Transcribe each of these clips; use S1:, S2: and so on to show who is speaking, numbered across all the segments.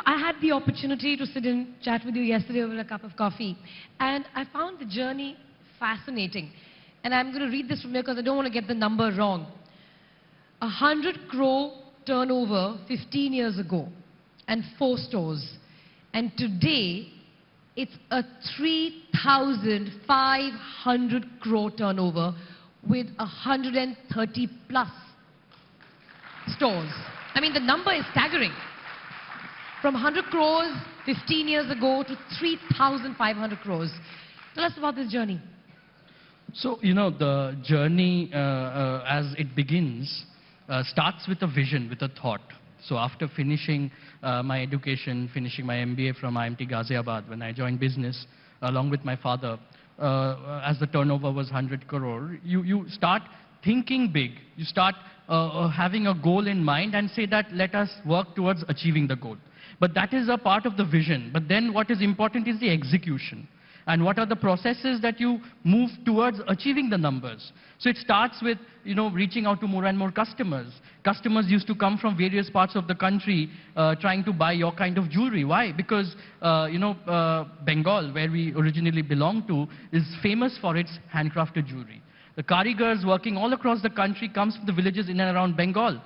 S1: I had the opportunity to sit and chat with you yesterday over a cup of coffee, and I found the journey fascinating. And I'm going to read this from here because I don't want to get the number wrong. 100 crore turnover 15 years ago, and 4 stores. And today, it's a 3,500 crore turnover with 130 plus stores. I mean, the number is staggering. From 100 crores 15 years ago to 3,500 crores. Tell us about this journey.
S2: So, the journey as it begins starts with a vision, with a thought. So after finishing my education, finishing my MBA from IMT Ghaziabad, when I joined business along with my father, as the turnover was 100 crore, you start thinking big. You start having a goal in mind and say that let us work towards achieving the goal. But that is a part of the vision. But then what is important is the execution. And what are the processes that you move towards achieving the numbers? So it starts with, reaching out to more and more customers. Customers used to come from various parts of the country trying to buy your kind of jewelry. Why? Because, Bengal, where we originally belong to, is famous for its handcrafted jewelry. The karigars working all across the country comes from the villages in and around Bengal.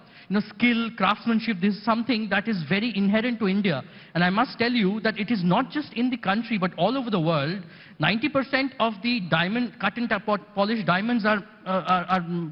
S2: Skill, craftsmanship, this is something that is very inherent to India. And I must tell you that it is not just in the country, but all over the world. 90% of the diamond, cut and polished diamonds are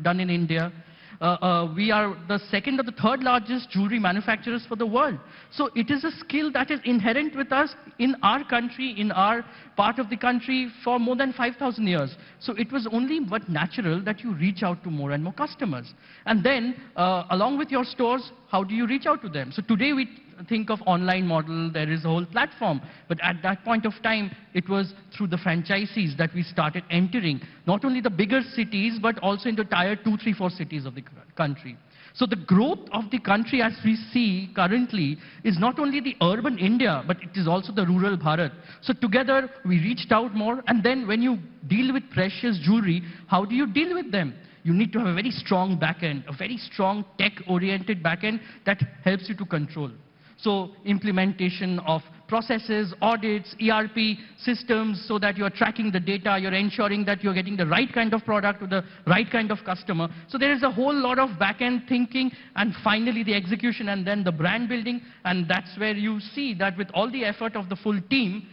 S2: done in India. We are the second or the third largest jewelry manufacturers for the world. So it is a skill that is inherent with us in our country, in our part of the country for more than 5,000 years. So it was only but natural that you reach out to more and more customers. And then, along with your stores, how do you reach out to them? So today we think of online model, there is a whole platform. But at that point of time, it was through the franchisees that we started entering, not only the bigger cities, but also into tier 2, 3, 4 cities of the country. So the growth of the country as we see currently is not only the urban India, but it is also the rural Bharat. So together we reached out more, and then when you deal with precious jewelry, how do you deal with them? You need to have a very strong backend, a very strong tech-oriented backend that helps you to control. So implementation of processes, audits, ERP systems, so that you're tracking the data, you're ensuring that you're getting the right kind of product to the right kind of customer. So there is a whole lot of back-end thinking, and finally the execution, and then the brand building. And that's where you see that with all the effort of the full team,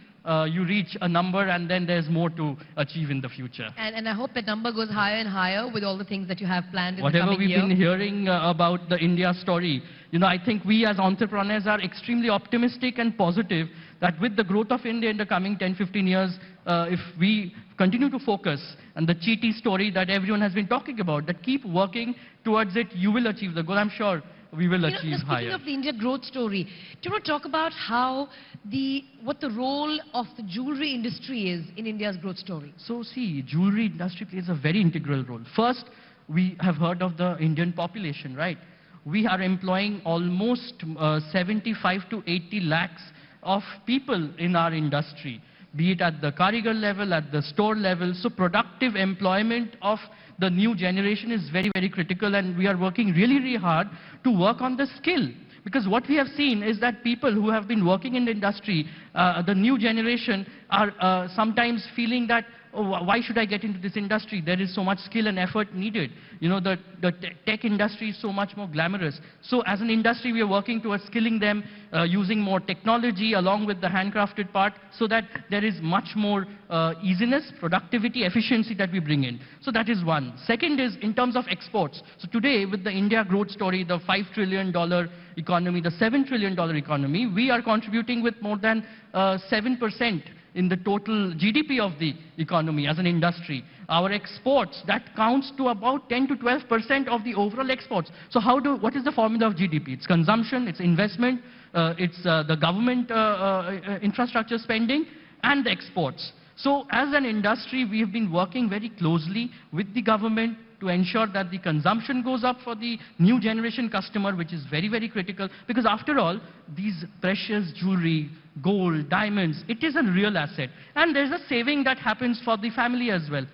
S2: you reach a number, and then there's more to achieve in the future.
S1: And I hope that number goes higher and higher with all the things that you have planned in
S2: Whatever
S1: the coming year.
S2: Whatever we've been hearing about the India story, I think we as entrepreneurs are extremely optimistic and positive that with the growth of India in the coming 10, 15 years, if we continue to focus on the cheaty story that everyone has been talking about, that keep working towards it, you will achieve the goal. I'm sure we will achieve higher.
S1: Speaking of the India growth story, do you want to talk about what the role of the jewelry industry is in India's growth story?
S2: So see, jewelry industry plays a very integral role. First, we have heard of the Indian population, right? We are employing almost 75 to 80 lakhs of people in our industry, be it at the karigar level, at the store level. So productive employment of the new generation is very, very critical, and we are working really, really hard to work on the skill. Because what we have seen is that people who have been working in the industry, the new generation, are sometimes feeling that, oh, why should I get into this industry? There is so much skill and effort needed. The tech industry is so much more glamorous. So as an industry, we are working towards skilling them, using more technology along with the handcrafted part, so that there is much more easiness, productivity, efficiency that we bring in. So that is one. Second is in terms of exports. So today, with the India growth story, the $5 trillion economy, the $7 trillion economy, we are contributing with more than 7% in the total GDP of the economy as an industry. Our exports, that counts to about 10 to 12% of the overall exports. So what is the formula of GDP? It's consumption, it's investment, it's the government infrastructure spending, and the exports. So as an industry, we have been working very closely with the government to ensure that the consumption goes up for the new generation customer, which is very, very critical. Because after all, these precious jewelry, gold, diamonds, it is a real asset. And there's a saving that happens for the family as well.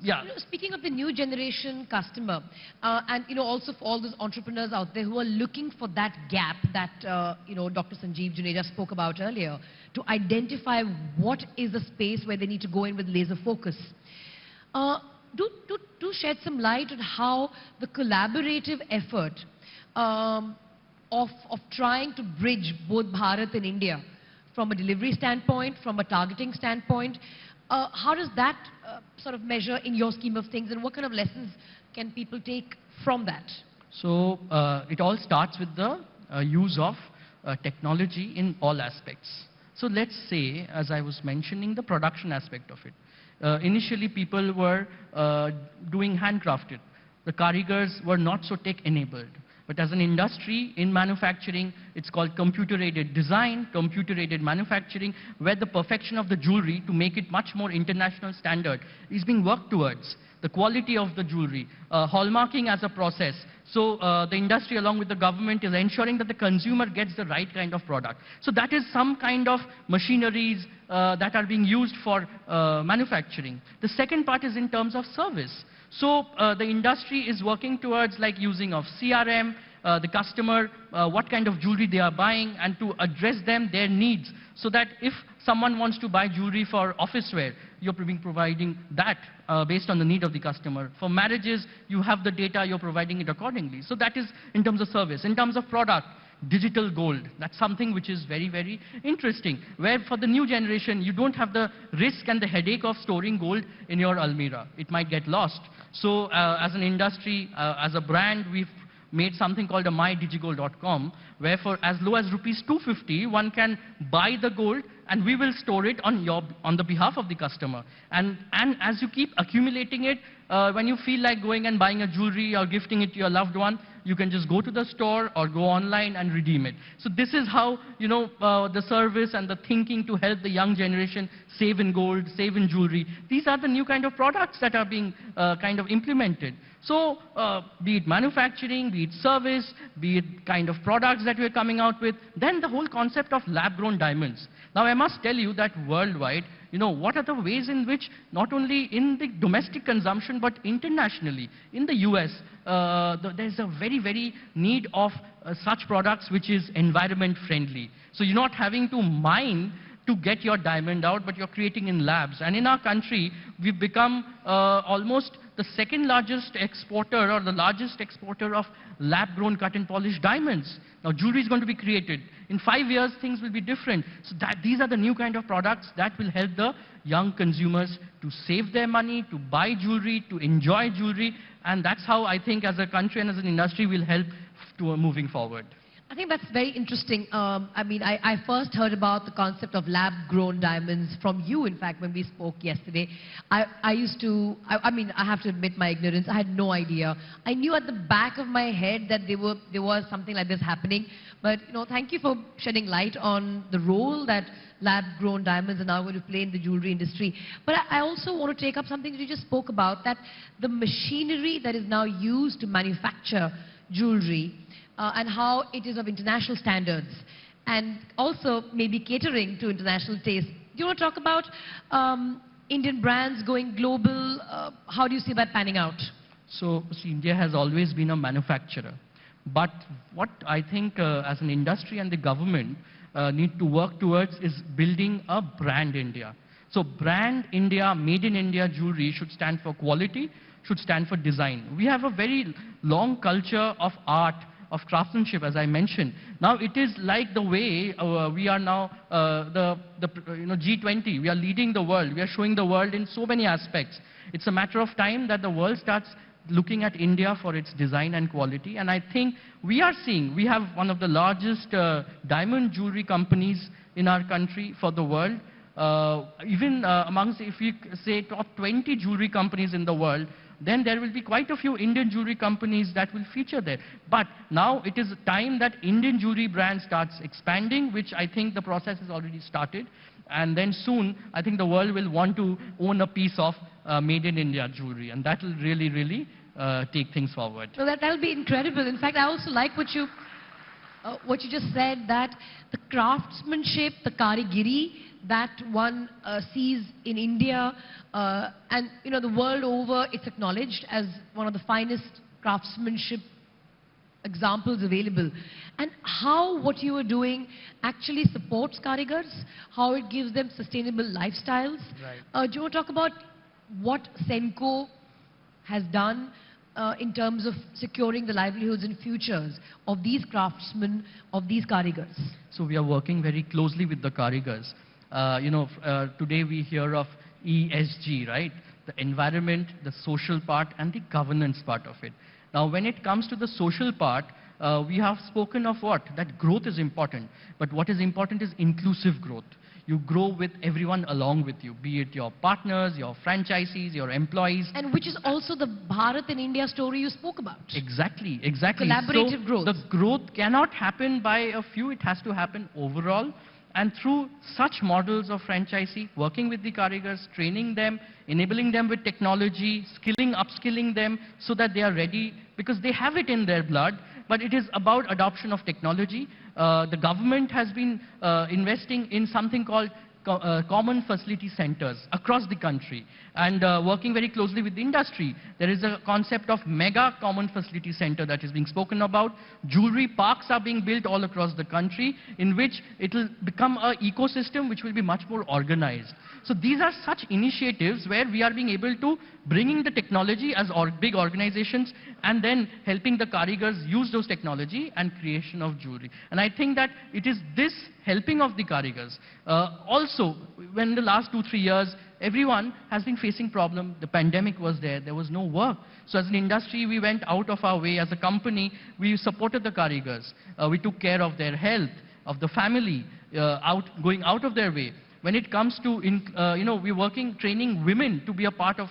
S2: Yeah.
S1: Speaking of the new generation customer, and also for all those entrepreneurs out there who are looking for that gap that Dr. Sanjeev Juneja spoke about earlier, to identify what is the space where they need to go in with laser focus. Do shed some light on how the collaborative effort of trying to bridge both Bharat and India from a delivery standpoint, from a targeting standpoint, how does that sort of measure in your scheme of things, and what kind of lessons can people take from that?
S2: So it all starts with the use of technology in all aspects. So let's say, as I was mentioning, the production aspect of it. Initially, people were doing handcrafted. The karigars were not so tech-enabled. But as an industry in manufacturing, it's called computer-aided design, computer-aided manufacturing, where the perfection of the jewelry to make it much more international standard is being worked towards. The quality of the jewelry, hallmarking as a process. So the industry along with the government is ensuring that the consumer gets the right kind of product. So that is some kind of machineries that are being used for manufacturing. The second part is in terms of service. So the industry is working towards like using of CRM, the customer, what kind of jewelry they are buying, and to address them, their needs. So that if someone wants to buy jewelry for office wear, you're providing that based on the need of the customer. For marriages, you have the data, you're providing it accordingly. So that is in terms of service. In terms of product, digital gold. That's something which is very, very interesting. Where for the new generation, you don't have the risk and the headache of storing gold in your almirah. It might get lost. So as an industry, as a brand, we've made something called a mydigigold.com, where for as low as rupees 250, one can buy the gold and we will store it on the behalf of the customer. And as you keep accumulating it, when you feel like going and buying a jewelry or gifting it to your loved one, you can just go to the store or go online and redeem it. So this is how, the service and the thinking to help the young generation save in gold, save in jewelry. These are the new kind of products that are being kind of implemented. So be it manufacturing, be it service, be it kind of products that we're coming out with, then the whole concept of lab-grown diamonds. Now I must tell you that worldwide, what are the ways in which not only in the domestic consumption but internationally, in the US, there's a very, very need of such products which is environment friendly. So you're not having to mine to get your diamond out, but you're creating in labs. And in our country, we've become almost the second largest exporter or the largest exporter of lab-grown cut and polished diamonds. Now jewelry is going to be created. In 5 years, things will be different. So these are the new kind of products that will help the young consumers to save their money, to buy jewelry, to enjoy jewelry. And that's how I think as a country and as an industry will help to moving forward.
S1: I think that's very interesting. I first heard about the concept of lab-grown diamonds from you, in fact, when we spoke yesterday. I have to admit my ignorance. I had no idea. I knew at the back of my head that there was something like this happening. But, thank you for shedding light on the role that lab-grown diamonds are now going to play in the jewelry industry. But I also want to take up something that you just spoke about, that the machinery that is now used to manufacture jewelry, and how it is of international standards, and also maybe catering to international taste. Do you want to talk about Indian brands going global? How do you see that panning out?
S2: So, India has always been a manufacturer. But what I think as an industry and the government need to work towards is building a brand India. So brand India, made in India jewelry should stand for quality, should stand for design. We have a very long culture of art, of craftsmanship, as I mentioned. Now it is like the way we are now G20. We are leading the world. We are showing the world in so many aspects. It's a matter of time that the world starts looking at India for its design and quality. And I think we have one of the largest diamond jewelry companies in our country for the world. Even amongst, if you say, top 20 jewelry companies in the world, then there will be quite a few Indian jewelry companies that will feature there. But now it is time that Indian jewelry brand starts expanding, which I think the process has already started. And then soon, I think the world will want to own a piece of made in India jewelry. And that will really, really take things forward.
S1: So that'll be incredible. In fact, I also like what you what you just said, that the craftsmanship, the karigiri that one sees in India, and you know, the world over, it's acknowledged as one of the finest craftsmanship examples available. And how what you are doing actually supports karigars, how it gives them sustainable lifestyles.
S2: Right.
S1: Do you want to talk about what Senco has done in terms of securing the livelihoods and futures of these craftsmen, of these karigars?
S2: So we are working very closely with the karigars. Today we hear of ESG, right? The environment, the social part, and the governance part of it. Now, when it comes to the social part, we have spoken of what? That growth is important. But what is important is inclusive growth. You grow with everyone along with you, be it your partners, your franchisees, your employees.
S1: And which is also the Bharat and India story you spoke about.
S2: Exactly, exactly.
S1: Collaborative
S2: so
S1: growth.
S2: The growth cannot happen by a few, it has to happen overall. And through such models of franchisee, working with the karigars, training them, enabling them with technology, skilling, upskilling them so that they are ready, because they have it in their blood, but it is about adoption of technology. The government has been investing in something called common facility centers across the country, and working very closely with the industry. There is a concept of mega common facility center that is being spoken about. Jewelry parks are being built all across the country, in which it will become an ecosystem which will be much more organized. So these are such initiatives where we are being able to bringing the technology as big organizations and then helping the karigars use those technology and creation of jewelry. And I think that it is this helping of the karigars. Also, when the last 2-3 years, everyone has been facing problem. The pandemic was there was no work. So as an industry, we went out of our way. As a company, we supported the karigars. We took care of their health, of the family, going out of their way. When it comes to, we're working, training women to be a part of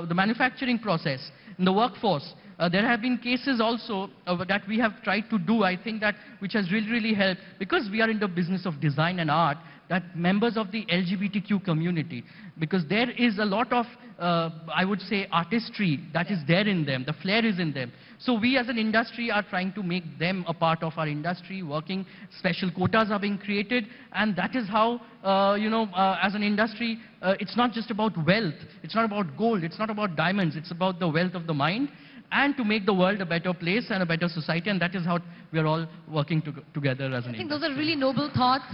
S2: the manufacturing process in the workforce. There have been cases also that we have tried to do, I think that, which has really helped, because we are in the business of design and art, that members of the LGBTQ community, because there is a lot of, I would say, artistry that is there in them, the flair is in them. So we as an industry are trying to make them a part of our industry, working, special quotas are being created, and that is how, as an industry, it's not just about wealth, it's not about gold, it's not about diamonds, it's about the wealth of the mind, and to make the world a better place and a better society, and that is how we are all working together as an industry.
S1: I think those are really noble thoughts.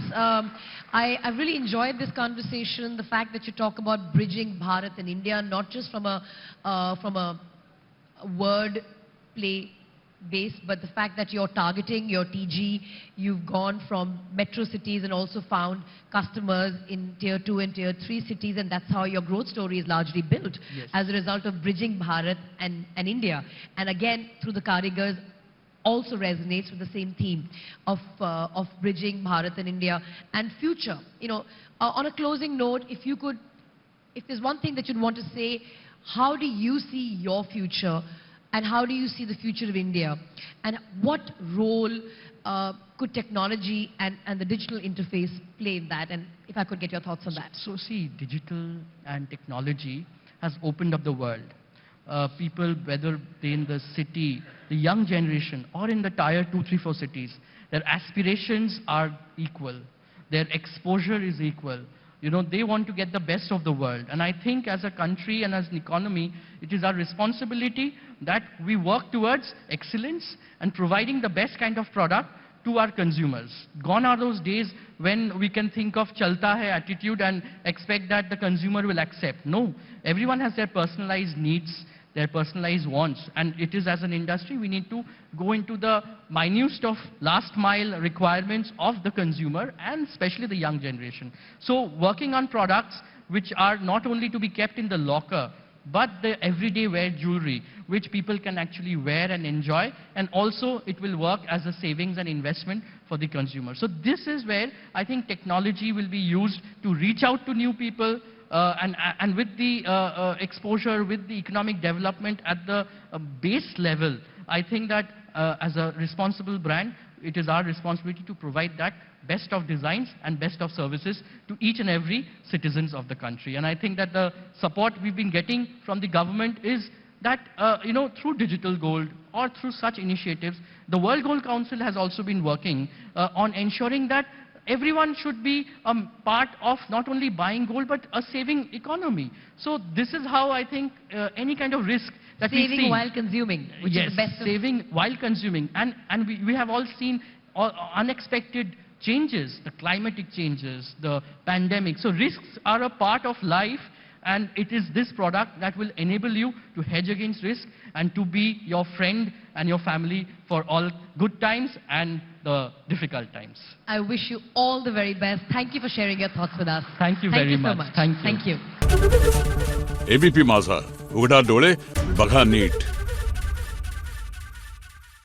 S1: I've really enjoyed this conversation, the fact that you talk about bridging Bharat and India, not just from a word play base, but the fact that you're targeting your TG, you've gone from metro cities and also found customers in tier 2 and tier 3 cities, and that's how your growth story is largely built.
S2: Yes.
S1: As a result of bridging Bharat and India. And again, through the karigars, also resonates with the same theme of bridging Bharat and India and future. On a closing note, if there's one thing that you'd want to say, how do you see your future? And how do you see the future of India? And what role could technology and the digital interface play in that? And if I could get your thoughts on that.
S2: So see, digital and technology has opened up the world. People, whether they're in the city, the young generation, or in the tier 2, 3, 4 cities, their aspirations are equal. Their exposure is equal. They want to get the best of the world. And I think as a country and as an economy, it is our responsibility that we work towards excellence and providing the best kind of product to our consumers. Gone are those days when we can think of chalta hai attitude and expect that the consumer will accept. No, everyone has their personalized needs, their personalized wants, and it is as an industry we need to go into the minutest of last mile requirements of the consumer and especially the young generation. So working on products which are not only to be kept in the locker, but the everyday wear jewelry which people can actually wear and enjoy, and also it will work as a savings and investment for the consumer. So this is where I think technology will be used to reach out to new people, and with the exposure, with the economic development at the base level, I think that as a responsible brand, it is our responsibility to provide that best of designs and best of services to each and every citizens of the country. And I think that the support we've been getting from the government is that, through digital gold or through such initiatives, the World Gold Council has also been working on ensuring that everyone should be part of not only buying gold, but a saving economy. So this is how I think any kind of risk that we see.
S1: Saving while consuming, which
S2: yes,
S1: is the best.
S2: Saving while consuming. And we have all seen unexpected changes, the climatic changes, the pandemic. So risks are a part of life, and it is this product that will enable you to hedge against risk and to be your friend and your family for all good times and the difficult times.
S1: I wish you all the very best. Thank you for sharing your thoughts with us.
S2: Thank you very much.
S1: So much.
S2: Thank you.
S1: Thank you.
S3: ABP माझा, उघडा डोळे बघा NEET.